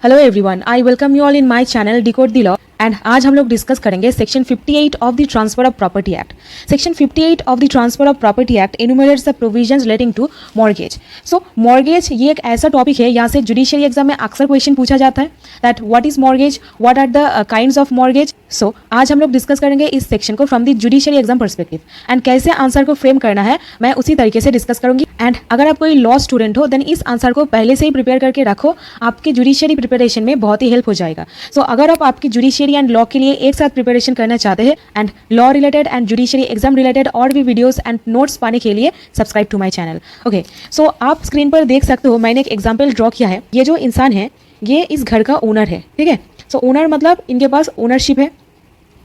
Hello everyone, I welcome you all in my channel decode the law and आज हम लोग discuss करेंगे section 58 of the transfer of property act. Section 58 of the transfer of property act enumerates the provisions relating to mortgage. So mortgage ये एक ऐसा topic है, यहाँ से जुडिशियरी एग्जाम में अक्सर क्वेश्चन पूछा जाता है that what is mortgage, what are the kinds of mortgage. So आज हम लोग डिस्कस करेंगे इस सेक्शन को from the judiciary exam perspective and कैसे आंसर को फ्रेम करना है मैं उसी तरीके से डिस्कस करूंगी। एंड अगर आप कोई लॉ स्टूडेंट हो देन इस आंसर को पहले से ही प्रिपेयर करके रखो, आपके जुडिशियरी प्रिपरेशन में बहुत ही हेल्प हो जाएगा। सो अगर आप आपकी जुडिशियरी एंड लॉ के लिए एक साथ प्रिपरेशन करना चाहते हैं and law related and judiciary exam related और भी वीडियोस एंड नोट्स पाने के लिए subscribe to my channel. Okay, so आप स्क्रीन पर देख सकते हो मैंने एक एग्जाम्पल ड्रॉ किया है। ये जो इंसान है ये इस घर का ओनर है, ठीक है। सो ओनर मतलब इनके पास ओनरशिप है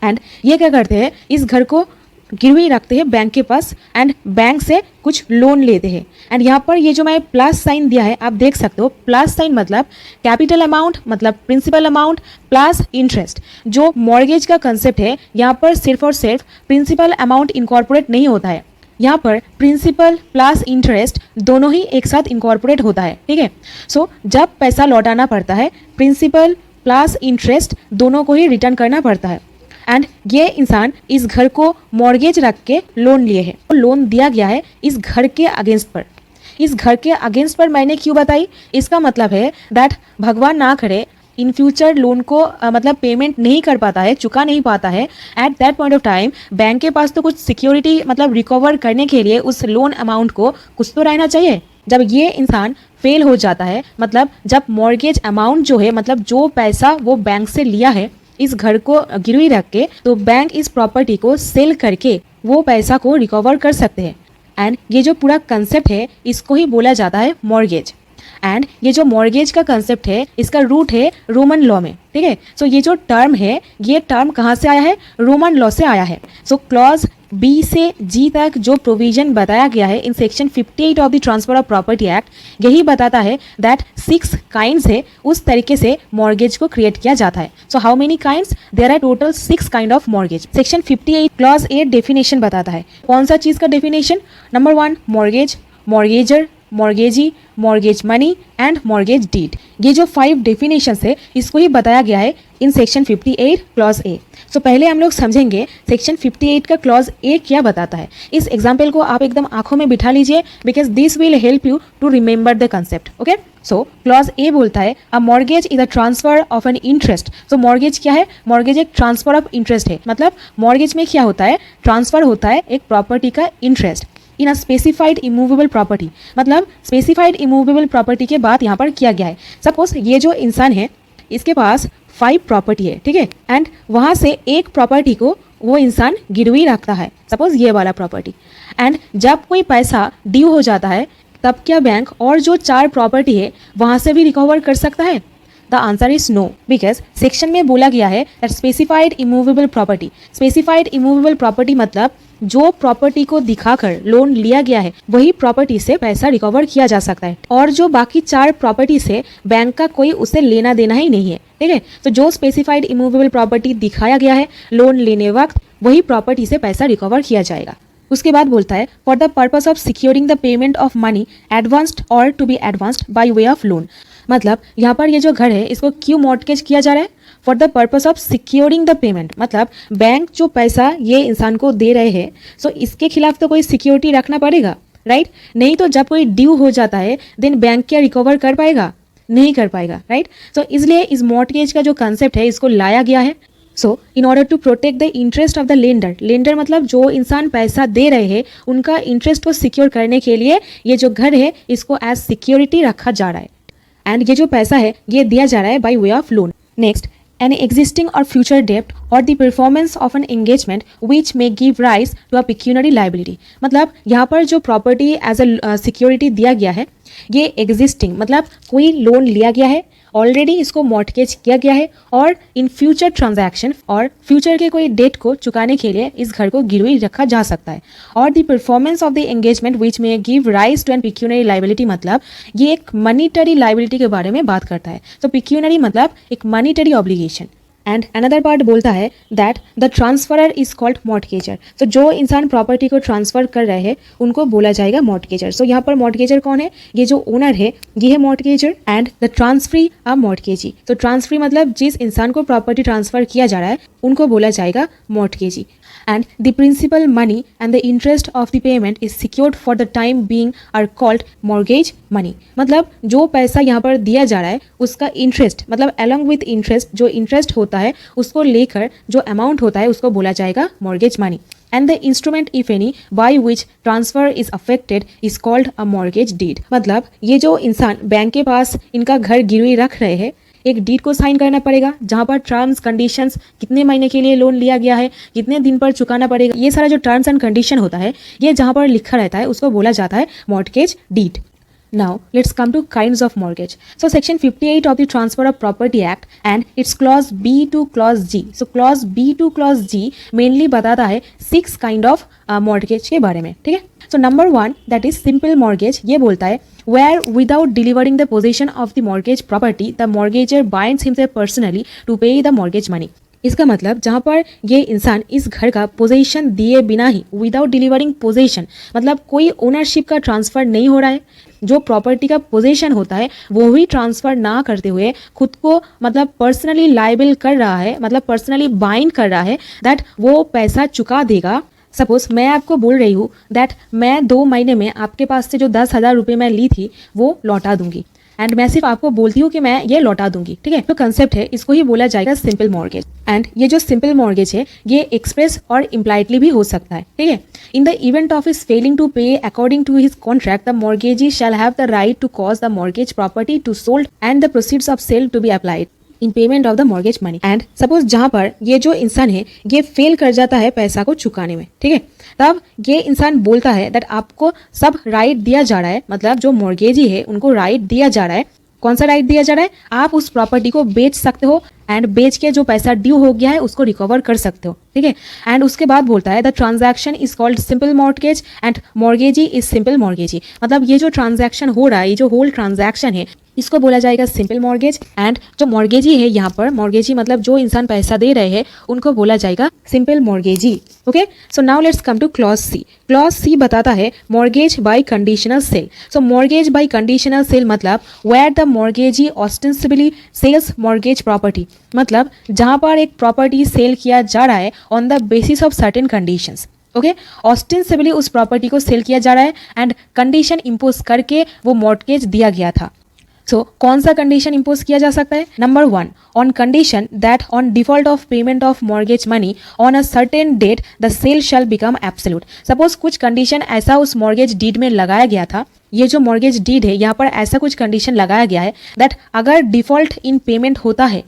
एंड ये क्या करते हैं, इस घर को गिरवी रखते हैं बैंक के पास एंड बैंक से कुछ लोन लेते हैं। एंड यहाँ पर ये जो मैं प्लस साइन दिया है आप देख सकते हो, प्लस साइन मतलब कैपिटल अमाउंट मतलब प्रिंसिपल अमाउंट प्लस इंटरेस्ट। जो मॉर्गेज का कंसेप्ट है यहाँ पर सिर्फ और सिर्फ प्रिंसिपल अमाउंट इनकॉर्पोरेट नहीं होता है, यहाँ पर प्रिंसिपल प्लस इंटरेस्ट दोनों ही एक साथ इनकॉर्पोरेट होता है, ठीक है। सो जब पैसा लौटाना पड़ता है प्रिंसिपल प्लस इंटरेस्ट दोनों को ही रिटर्न करना पड़ता है। एंड ये इंसान इस घर को मॉर्गेज रख के लोन लिए है, लोन दिया गया है इस घर के अगेंस्ट पर। इस घर के अगेंस्ट पर मैंने क्यों बताई, इसका मतलब है दैट भगवान ना करे इन फ्यूचर लोन को मतलब पेमेंट नहीं कर पाता है, चुका नहीं पाता है, at that point of time bank के पास तो कुछ सिक्योरिटी मतलब रिकवर करने के लिए उस लोन अमाउंट को कुछ तो रहना चाहिए। जब ये इंसान फेल हो जाता है मतलब जब मॉर्गेज अमाउंट जो है मतलब जो पैसा वो बैंक से लिया है इस घर को गिरवी रख के, तो बैंक इस प्रॉपर्टी को सेल करके वो पैसा को रिकवर कर सकते हैं। एंड ये जो पूरा कंसेप्ट है इसको ही बोला जाता है मॉर्गेज। एंड ये जो मॉर्गेज का कंसेप्ट है इसका रूट है रोमन लॉ में, ठीक है। सो ये जो टर्म है ये टर्म कहाँ से आया है, रोमन लॉ से आया है। सो क्लॉज बी से जी तक जो प्रोविजन बताया गया है in section 58 of the transfer of property act यही बताता है दैट 6 काइंड्स है, उस तरीके से मॉर्गेज को क्रिएट किया जाता है। So how many kinds, there are total 6 kind of mortgage. Section 58 clause 8 definition बताता है। कौन सा चीज का definition, number 1 mortgage, mortgagor, mortgagee, mortgage money and mortgage deed. ये जो 5 डेफिनेशंस है इसको ही बताया गया है इन सेक्शन 58 क्लॉज ए। सो पहले हम लोग समझेंगे सेक्शन 58 का क्लॉज ए क्या बताता है। इस एग्जाम्पल को आप एकदम आंखों में बिठा लीजिए because this will help you to remember the concept. Okay, so clause A बोलता है a mortgage is a transfer of an interest. So mortgage क्या है, मॉर्गेज एक ट्रांसफर ऑफ इंटरेस्ट है। मतलब मॉर्गेज में क्या होता है, ट्रांसफर होता है एक प्रॉपर्टी का interest in a specified immovable property. मतलब स्पेसिफाइड इमूवेबल प्रॉपर्टी के बाद यहाँ पर किया गया है, सपोज ये जो इंसान है इसके पास 5 प्रॉपर्टी है, ठीक है। एंड वहाँ से एक प्रॉपर्टी को वो इंसान गिरवी रखता है, सपोज ये वाला प्रॉपर्टी। एंड जब कोई पैसा ड्यू हो जाता है तब क्या बैंक और जो 4 प्रॉपर्टी है वहाँ से भी रिकवर कर सकता है? The answer is no, because section में बोला गया है that specified immovable property. Specified immovable property मतलब जो प्रॉपर्टी को दिखाकर लोन लिया गया है वही प्रॉपर्टी से पैसा रिकवर किया जा सकता है, और जो बाकी 4 प्रॉपर्टी से बैंक का कोई उसे लेना देना ही नहीं है, ठीक है। तो जो स्पेसिफाइड इमूवेबल प्रॉपर्टी दिखाया गया है लोन लेने वक्त वही प्रॉपर्टी से पैसा रिकवर किया जाएगा। उसके बाद बोलता है for the purpose of securing the payment of money advanced और to be advanced by way of loan. मतलब यहाँ पर ये जो घर है इसको क्यों मॉर्गेज किया जा रहा है, for the purpose of securing the payment. मतलब बैंक जो पैसा ये इंसान को दे रहे हैं सो इसके खिलाफ तो कोई सिक्योरिटी रखना पड़ेगा, राइट। नहीं तो जब कोई ड्यू हो जाता है देन बैंक क्या रिकवर कर पाएगा, नहीं कर पाएगा, राइट। सो इसलिए इस मॉर्गेज का जो कंसेप्ट है इसको लाया गया है। So in order to protect the interest of the lender, lender मतलब जो इंसान पैसा दे रहे हैं उनका इंटरेस्ट को सिक्योर करने के लिए ये जो घर है इसको एज सिक्योरिटी रखा जा रहा है। एंड ये जो पैसा है ये दिया जा रहा है bye way of loan. Next, an existing or future debt or the performance of an engagement which may give rise to a pecuniary liability। मतलब यहाँ पर जो प्रॉपर्टी एज अ सिक्योरिटी दिया गया है ये एग्जिस्टिंग मतलब कोई लोन लिया गया है ऑलरेडी, इसको मॉर्गेज किया गया है और इन फ्यूचर ट्रांजैक्शन और फ्यूचर के कोई डेट को चुकाने के लिए इस घर को गिरवी रखा जा सकता है। और the performance of the engagement which may give rise to an pecuniary liability मतलब ये एक मनीटरी लाइबिलिटी के बारे में बात करता है। तो पिक्यूनरी मतलब एक monetary obligation and another part बोलता है that the transferor is called mortgagor. तो जो इंसान प्रॉपर्टी को ट्रांसफर कर रहे हैं उनको बोला जाएगा मॉर्टगेजर। सो यहाँ पर मॉर्टगेजर कौन है? ये जो ओनर है ये है मॉर्टगेजर एंड द ट्रांसफरी अ मॉर्टगेजी। तो ट्रांसफरी मतलब जिस इंसान को प्रॉपर्टी ट्रांसफर किया जा रहा है उनको बोला जाएगा mortgagee. And the principal money and the interest of the payment is secured for the time being are called mortgage money. मतलब जो पैसा यहाँ पर दिया जा रहा है उसका इंटरेस्ट मतलब अलॉन्ग विथ इंटरेस्ट जो इंटरेस्ट होता है उसको लेकर जो अमाउंट होता है उसको बोला जाएगा mortgage money. And the instrument if any by which transfer is effected is called a mortgage deed. मतलब ये जो इंसान बैंक के पास इनका घर गिरवी रख रहे हैं एक डीड को साइन करना पड़ेगा जहां पर टर्म्स कंडीशंस कितने महीने के लिए लोन लिया गया है कितने दिन पर चुकाना पड़ेगा ये सारा जो टर्म्स एंड कंडीशन होता है ये जहां पर लिखा रहता है उसको बोला जाता है mortgage deed. Now let's come to kinds of mortgage. So section 58 of the Transfer of Property Act and its clause B to clause G. So clause B to clause G mainly बताता है 6 kind of mortgage के बारे में, ठीक है। So number 1 that is simple mortgage ये बोलता है where without delivering the possession of the mortgage property the mortgager binds himself personally to pay the mortgage money. इसका मतलब जहाँ पर ये इंसान इस घर का पोजेशन दिए बिना ही विदाउट डिलीवरिंग पोजेशन मतलब कोई ओनरशिप का ट्रांसफ़र नहीं हो रहा है जो प्रॉपर्टी का पोजेशन होता है वो ही ट्रांसफ़र ना करते हुए खुद को मतलब पर्सनली लाइबल कर रहा है मतलब पर्सनली बाइंड कर रहा है दैट वो पैसा चुका देगा। सपोज मैं आपको बोल रही हूँ दैट मैं 2 महीने में आपके पास से जो 10,000 रुपये मैं ली थी वो लौटा दूंगी एंड मैं सिर्फ आपको बोलती हूँ कि मैं ये लौटा दूंगी, ठीक है। तो कंसेप्ट है इसको ही बोला जाएगा सिंपल मॉर्गेज। एंड ये जो सिंपल मॉर्गेज है ये एक्सप्रेस और इम्प्लाइडली भी हो सकता है, ठीक है। In the event of his failing to pay according to his contract the mortgagee shall have the right to cause the mortgage property to sold and the proceeds of sale to be applied in payment of the mortgage money. And suppose जहां पर ये जो इंसान है ये fail कर जाता है पैसा को चुकाने में, ठीक है, तब ये इंसान बोलता है दैट आपको सब राइट दिया जा रहा है मतलब जो मॉर्गेजी है उनको राइट दिया जा रहा है। कौन सा राइट दिया जा रहा है? आप उस प्रॉपर्टी को बेच सकते हो एंड बेच के जो पैसा ड्यू हो गया है उसको रिकवर कर सकते हो, ठीक है। एंड उसके बाद बोलता है the transaction is called simple mortgage and mortgagee is simple mortgagee. मतलब ये जो ट्रांजैक्शन हो रहा है ये जो होल ट्रांजैक्शन है इसको बोला जाएगा सिंपल मॉर्गेज। एंड जो मॉर्गेजी है यहाँ पर मॉर्गेजी मतलब जो इंसान पैसा दे रहे हैं उनको बोला जाएगा simple mortgagee. Okay, so now let's come to clause C. Clause C बताता है mortgage by conditional sale. So mortgage by conditional sale मतलब where the mortgagee ostensibly sells mortgage property. मतलब जहाँ पर एक प्रॉपर्टी सेल किया जा रहा है on the basis of certain conditions. Okay, ostensibly उस प्रॉपर्टी को सेल किया जा रहा है एंड कंडीशन इम्पोज करके वो मॉर्गेज दिया गया था। सो कौन सा कंडीशन इम्पोज किया जा सकता है? Number 1 on condition that on default of payment of mortgage money on a certain date the sale shall become absolute. Suppose कुछ कंडीशन ऐसा उस मॉर्गेज डीड में लगाया गया था, ये जो मॉर्गेज डीड है यहाँ पर ऐसा कुछ कंडीशन लगाया गया है दैट अगर डिफॉल्ट इन पेमेंट होता है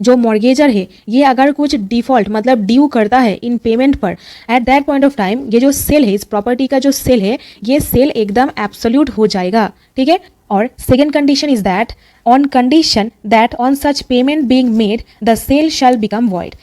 जो मॉर्गेजर है ये अगर कुछ डिफॉल्ट मतलब ड्यू करता है इन पेमेंट पर eight that point of time ये जो सेल है इस प्रॉपर्टी का जो सेल है ये सेल एकदम एब्सोल्यूट हो जाएगा, ठीक है। और second condition is that on condition that on such payment being made the sale shall become void.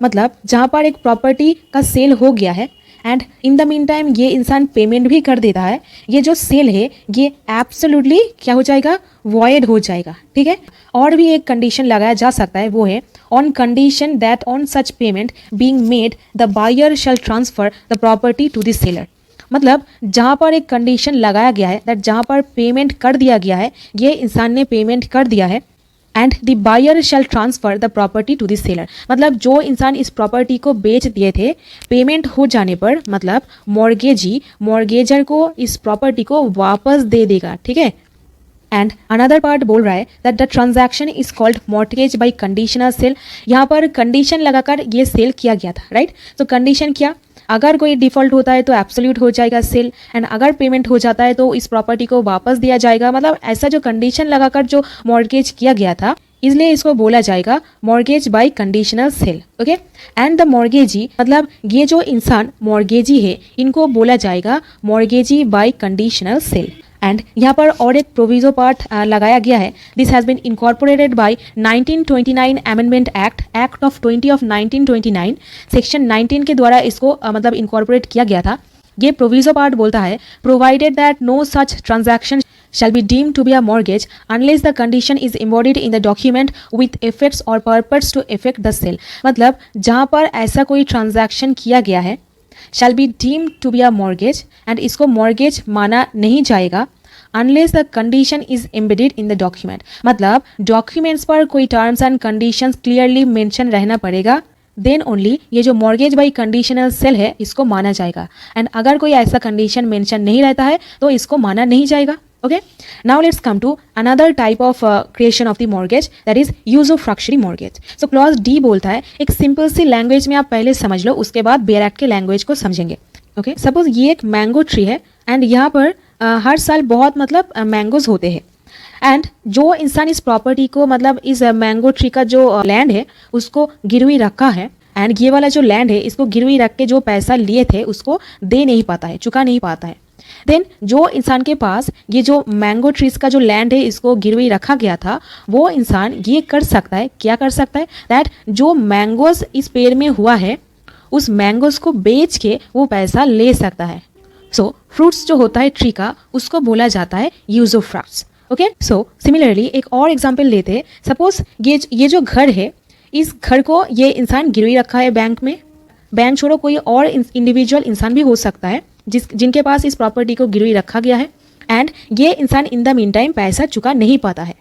मतलब जहाँ पर एक प्रॉपर्टी का सेल हो गया है and in the mean time ये इंसान पेमेंट भी कर देता है, ये जो सेल है ये एब्सोल्युटली क्या हो जाएगा? वॉइड हो जाएगा, ठीक है। और भी एक कंडीशन लगाया जा सकता है वो है on condition that on such payment being made the buyer shall transfer the property to the seller. मतलब जहाँ पर एक कंडीशन लगाया गया है दैट जहाँ पर पेमेंट कर दिया गया है ये इंसान ने पेमेंट कर दिया है and the buyer shall transfer the property to the seller. मतलब जो इंसान इस प्रॉपर्टी को बेच दिए थे पेमेंट हो जाने पर मतलब मॉर्गेजी मॉर्गेजर को इस प्रॉपर्टी को वापस दे देगा, ठीक है। एंड अनदर पार्ट बोल रहा है that the transaction is called mortgage by conditional cell. यहाँ पर कंडीशन लगाकर ये सेल किया गया था, राइट। तो कंडीशन क्या? अगर कोई डिफॉल्ट होता है तो एब्सोल्यूट हो जाएगा सेल एंड अगर पेमेंट हो जाता है तो इस प्रॉपर्टी को वापस दिया जाएगा। मतलब ऐसा जो कंडीशन लगाकर जो मॉर्गेज किया गया था इसलिए इसको बोला जाएगा mortgage by conditional sale. Okay, and the mortgagee मतलब ये जो इंसान मॉर्गेजी है इनको बोला जाएगा mortgagee by conditional sale. And यहाँ पर और एक प्रोविजो पार्ट लगाया गया है। This has been incorporated by 1929 amendment act of 20 of 1929 section 19 के द्वारा इसको मतलब इनकॉर्पोरेट किया गया था। ये प्रोविजो पार्ट बोलता है provided that no such transaction shall be deemed to be a mortgage unless the condition is embodied in the document with effects or purpose to effect the sale। मतलब जहाँ पर ऐसा कोई ट्रांजैक्शन किया गया है shall be deemed to be a mortgage and इसको mortgage माना नहीं जाएगा unless the condition is embedded in the document। मतलब documents पर कोई terms and conditions clearly mention रहना पड़ेगा, देन ओनली ये जो मॉर्गेज बाई कंडीशनल सेल है इसको माना जाएगा। एंड अगर कोई ऐसा कंडीशन मेंशन नहीं रहता है तो इसको माना नहीं जाएगा। Okay, now let's come to another type of creation of the mortgage, that is usufructuary mortgage. So clause D बोलता है, एक सिंपल सी लैंग्वेज में आप पहले समझ लो, उसके बाद बेयर एक्ट के लैंग्वेज को समझेंगे। ओके, सपोज ये एक मैंगो ट्री है एंड यहाँ पर हर साल बहुत मतलब मैंगोज होते हैं एंड जो इंसान इस प्रॉपर्टी को मतलब इस मैंगो ट्री का जो लैंड है उसको गिरवी रखा है एंड ये वाला जो लैंड है इसको गिरवी रख के जो पैसा लिए थे उसको दे नहीं पाता है, चुका नहीं पाता है। देन जो इंसान के पास ये जो मैंगो ट्रीज का जो लैंड है इसको गिरवी रखा गया था, वो इंसान ये कर सकता है, क्या कर सकता है, दैट जो मैंगोज इस पेड़ में हुआ है उस मैंगोज को बेच के वो पैसा ले सकता है। सो फ्रूट्स जो होता है ट्री का उसको बोला जाता है यूजोफ्रैक्ट्स। ओके, सो सिमिलरली एक और एग्जांपल लेते हैं। सपोज ये जो घर है, इस घर को ये इंसान गिरवी रखा है बैंक में, बैंक छोड़ो कोई और इंडिविजुअल इंसान भी हो सकता है जिनके पास इस प्रॉपर्टी को गिरवी रखा गया है एंड ये इंसान इन द मीन टाइम पैसा चुका नहीं पाता है।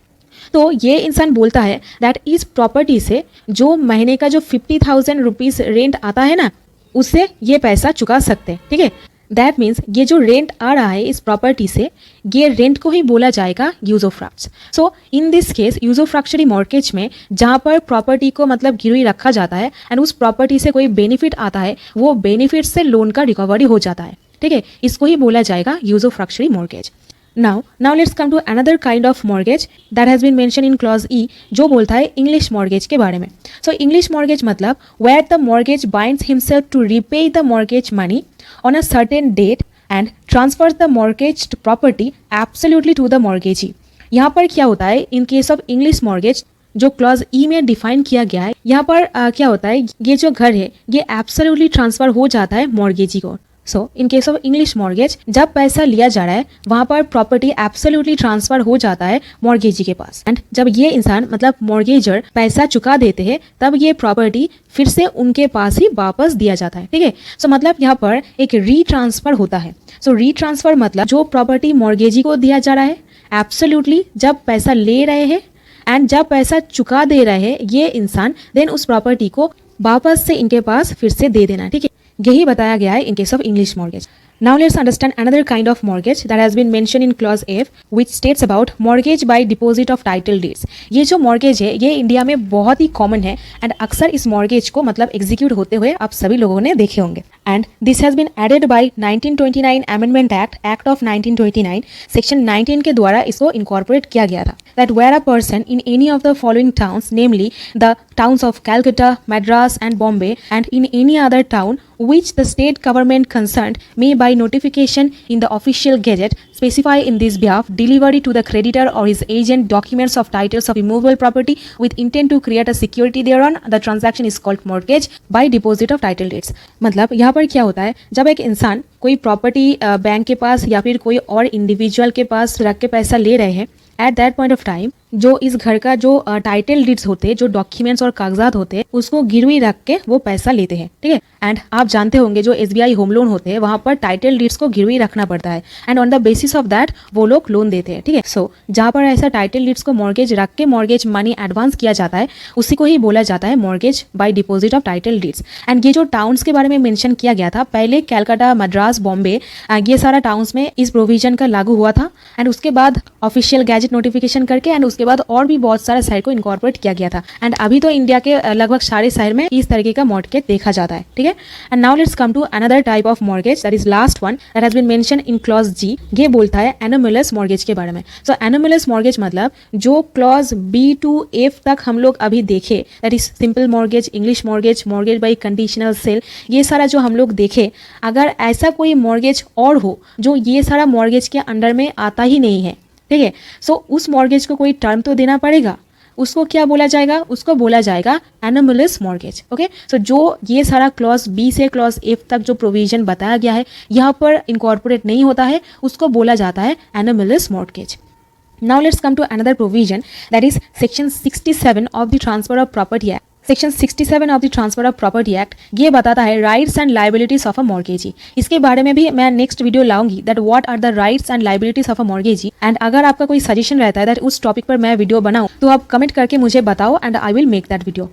तो ये इंसान बोलता है दैट इस प्रॉपर्टी से जो महीने का जो 50,000 रुपीज़ रेंट आता है ना, उससे ये पैसा चुका सकते हैं। ठीक है, दैट मीन्स ये जो रेंट आ रहा है इस प्रॉपर्टी से, ये रेंट को ही बोला जाएगा यूजोफ्रैक्ट्स। सो इन दिस केस यूजोफ्रैक्चरी मॉर्गेज में जहाँ पर प्रॉपर्टी को मतलब गिरवी रखा जाता है एंड उस प्रॉपर्टी से कोई बेनिफिट आता है, वो बेनिफिट से लोन का रिकवरी हो जाता है। ठीक है, इसको ही बोला जाएगा यूजोफ्रैक्चरी mortgage. Now let's come to another kind of mortgage that has been mentioned in clause E, जो बोलता है इंग्लिश मॉर्गेज के बारे में। So इंग्लिश मॉर्गेज मतलब where the mortgage binds himself to repay the mortgage money on a certain date and transfers the mortgaged property absolutely to the mortgagee। यहाँ पर क्या होता है इन केस ऑफ इंग्लिश मॉर्गेज जो क्लॉज ई में define किया गया है, यहाँ पर क्या होता है, ये जो घर है ये एब्सोल्युटली ट्रांसफर हो जाता है मॉर्गेजी को। So in case of English mortgage जब पैसा लिया जा रहा है वहाँ पर प्रॉपर्टी एब्सोल्युटली ट्रांसफर हो जाता है मॉर्गेजी के पास एंड जब ये इंसान मतलब मॉर्गेजर पैसा चुका देते हैं तब ये प्रॉपर्टी फिर से उनके पास ही वापस दिया जाता है। ठीक है, सो मतलब यहाँ पर एक रीट्रांसफर होता है। सो रीट्रांसफर मतलब जो प्रॉपर्टी मॉर्गेजी को दिया जा रहा है एब्सोल्युटली जब पैसा ले रहे हैं एंड जब पैसा चुका दे रहे हैं ये इंसान, देन उस प्रॉपर्टी को वापस से इनके पास फिर से दे देना। ठीक है, यही बताया गया है इन case of English mortgage. Now let's understand another kind of mortgage that has been mentioned in clause F, which states about mortgage by deposit of title deeds। ये जो mortgage है ये इंडिया में बहुत ही कॉमन है एंड अक्सर इस mortgage को मतलब एग्जीक्यूट होते हुए आप सभी लोगों ने देखे होंगे। And this has been added by 1929 amendment act of 1929 section 19 के द्वारा इसको इनकॉर्पोरेट किया गया था। That where a person in any of the following towns, namely the towns of Calcutta, Madras and Bombay and in any other town which the state government concerned may by notification in the official gazette specify in this behalf delivery to the creditor or his agent documents of titles of immovable property with intent to create a security thereon, the transaction is called mortgage by deposit of title deeds। मतलब यहाँ पर क्या होता है, जब एक इंसान कोई प्रॉपर्टी बैंक के पास या फिर कोई और इंडिविजुअल के पास रख के पैसा ले रहे हैं, eight that point of time जो इस घर का जो टाइटल डीड्स होते हैं, जो डॉक्यूमेंट्स और कागजात होते हैं, उसको गिरवी रख के वो पैसा लेते हैं। ठीक है, एंड आप जानते होंगे जो SBI होम लोन होते हैं वहाँ पर टाइटल डीड्स को गिरवी रखना पड़ता है and on the basis of that वो लोग लोन देते हैं। ठीक है, सो जहाँ पर ऐसा टाइटल डीड्स को मॉर्गेज रख के मॉर्गेज मनी एडवांस किया जाता है उसी को ही बोला जाता है mortgage bye deposit of title deeds. And ये जो टाउन्स के बारे में मेंशन किया गया था पहले, कैलकाटा, मद्रास, बॉम्बे, ये सारा टाउन्स में इस प्रोविजन का लागू हुआ था एंड उसके बाद ऑफिशियल गैजेट नोटिफिकेशन करके एंड उसके बाद और भी बहुत सारे शहर को इनकॉर्पोरेट किया गया था। एंड अभी तो इंडिया के लगभग सारे शहर में इस तरीके का मॉर्गेज देखा जाता है। ठीक है, and now let's come to another type of mortgage, that is last one that has been mention in clause G. ये बोलता है एनोमिलस मॉर्गेज के बारे में। सो एनोमिलस मॉर्गेज मतलब जो क्लॉज B to F तक हम लोग अभी देखे, that is simple mortgage, English mortgage, mortgage by conditional cell, ये सारा जो हम लोग देखे, अगर ऐसा कोई मॉर्गेज और हो जो ये सारा मॉर्गेज के अंडर में आता ही नहीं है, ठीक है, सो उस मॉर्गेज को कोई टर्म तो देना पड़ेगा, उसको क्या बोला जाएगा, उसको बोला जाएगा एनोमिलस मॉर्गेज। ओके, सो जो ये सारा क्लॉज B से क्लॉज F तक जो प्रोविजन बताया गया है यहाँ पर इनकॉर्पोरेट नहीं होता है, उसको बोला जाता है anomalous mortgage. Now let's come to another provision, that is section 67 of the Transfer of Property Act. Section 67 of the transfer of property act ये बताता है rights and liabilities of a mortgagee. इसके बारे में भी मैं नेक्स्ट वीडियो लाऊंगी, that what are the rights and liabilities of a mortgagee. And अगर आपका कोई सजेशन रहता है दैट उस टॉपिक पर मैं वीडियो बनाऊं तो आप कमेंट करके मुझे बताओ and I will make that video.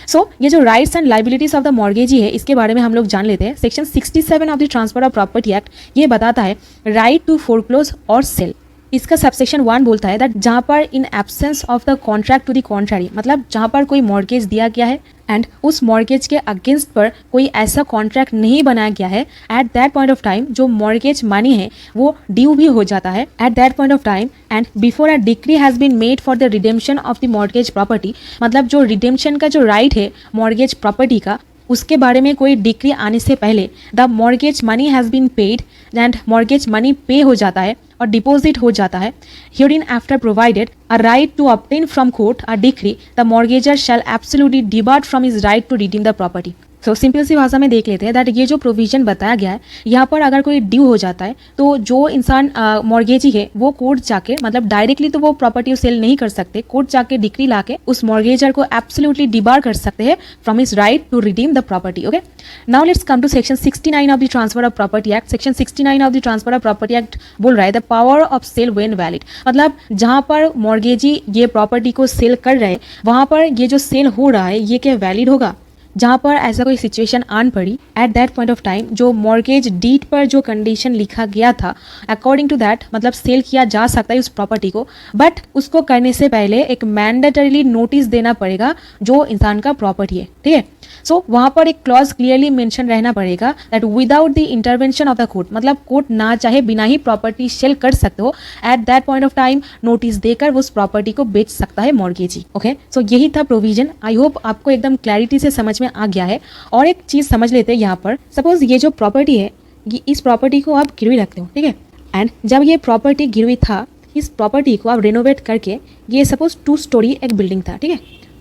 So ये जो rights and liabilities of the mortgagee है इसके बारे में हम लोग जान लेते हैं। Section 67 of the transfer of property act ये बताता है राइट टू फोरक्लोज और सेल। इसका सबसेक्शन 1 बोलता है दैट जहाँ पर in absence of the contract to the contrary, मतलब जहाँ पर कोई मॉर्गेज दिया गया है एंड उस मॉर्गेज के अगेंस्ट पर कोई ऐसा कॉन्ट्रैक्ट नहीं बनाया गया है, at that point of time जो मॉर्गेज मनी है वो ड्यू भी हो जाता है at that point of time and before a decree has been made for the redemption of the mortgage property. मतलब जो रिडेम्पशन का जो राइट है मॉर्गेज प्रॉपर्टी का उसके बारे में कोई डिक्री आने से पहले the mortgage money has been paid and mortgage money pay हो जाता है और डिपॉजिट हो जाता है। Herein after provided a right to obtain from court a decree, the mortgagor shall absolutely depart from his right to redeem the property. So simple सी भाषा में देख लेते हैं दैट ये जो प्रोविजन बताया गया है यहाँ पर अगर कोई ड्यू हो जाता है तो जो इंसान मॉर्गेजी है वो कोर्ट जाके, मतलब डायरेक्टली तो वो प्रॉपर्टी सेल नहीं कर सकते, कोर्ट जाके डिक्री लाके उस मॉर्गेजर को एब्सोल्युटली डिबार कर सकते हैं from his right to redeem the property. Okay, now let's come to section 69 of the transfer of property act. Section 69 of the transfer of property act बोल रहा है the power of sale when valid. मतलब जहाँ पर mortgagee ये property को cell कर रहे हैं वहाँ पर ये जो सेल हो रहा है ये क्या वैलिड होगा। जहाँ पर ऐसा कोई सिचुएशन आन पड़ी eight that point of time जो मॉर्गेज डीड पर जो कंडीशन लिखा गया था अकॉर्डिंग टू दैट मतलब सेल किया जा सकता है उस प्रॉपर्टी को, बट उसको करने से पहले एक मैंडेटरीली नोटिस देना पड़ेगा जो इंसान का प्रॉपर्टी है। ठीक है, सो वहाँ पर एक क्लॉज क्लियरली मेंशन रहना पड़ेगा that without the intervention of the court, मतलब कोर्ट ना चाहे बिना ही प्रॉपर्टी सेल कर सकते हो, eight that point of time notice देकर उस प्रॉपर्टी को बेच सकता है मॉर्गेजी। ओके, सो यही था प्रोविजन। आई होप आपको एकदम क्लैरिटी से समझ में आ गया है। और एक चीज समझ लेते हैं यहाँ पर, सपोज ये जो प्रॉपर्टी है इस प्रॉपर्टी को आप गिरवी रखते हो, ठीक है, एंड जब ये प्रॉपर्टी गिरवी था इस प्रॉपर्टी को आप रेनोवेट करके, ये सपोज 2 स्टोरी एक बिल्डिंग था, ठीक है,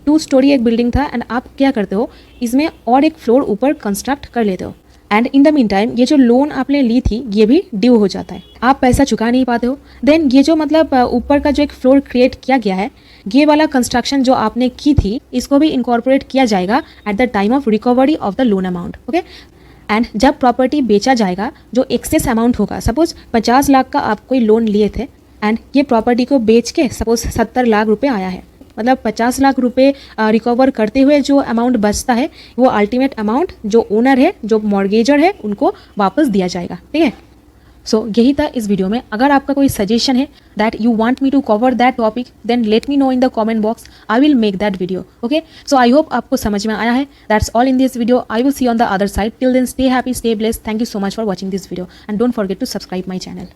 2 स्टोरी एक बिल्डिंग था एंड आप क्या करते हो इसमें और एक फ्लोर ऊपर कंस्ट्रक्ट कर लेते हो and in the mean time ये जो लोन आपने ली थी ये भी ड्यू हो जाता है, आप पैसा चुका नहीं पाते हो। देन ये जो मतलब ऊपर का जो एक फ्लोर क्रिएट किया गया है ये वाला कंस्ट्रक्शन जो आपने की थी इसको भी इनकॉर्पोरेट किया जाएगा at the time of recovery of the loan amount. Okay, and जब प्रॉपर्टी बेचा जाएगा जो एक्सेस अमाउंट होगा, सपोज 50 लाख का आप कोई लोन लिए थे एंड ये प्रॉपर्टी को बेच के सपोज 70 लाख रुपए आया है, मतलब 50 लाख रुपए रिकवर करते हुए जो अमाउंट बचता है वो अल्टीमेट अमाउंट जो ओनर है जो मॉर्गेजर है उनको वापस दिया जाएगा। ठीक है, सो यही था इस वीडियो में। अगर आपका कोई सजेशन है that you want me to cover that topic then let me know in the comment box, I will make that video. Okay, so I hope आपको समझ में आया है। That's all in this video, I will see on the other side. Till then stay happy, stay blessed. Thank you so much for watching this video and don't forget to subscribe my channel.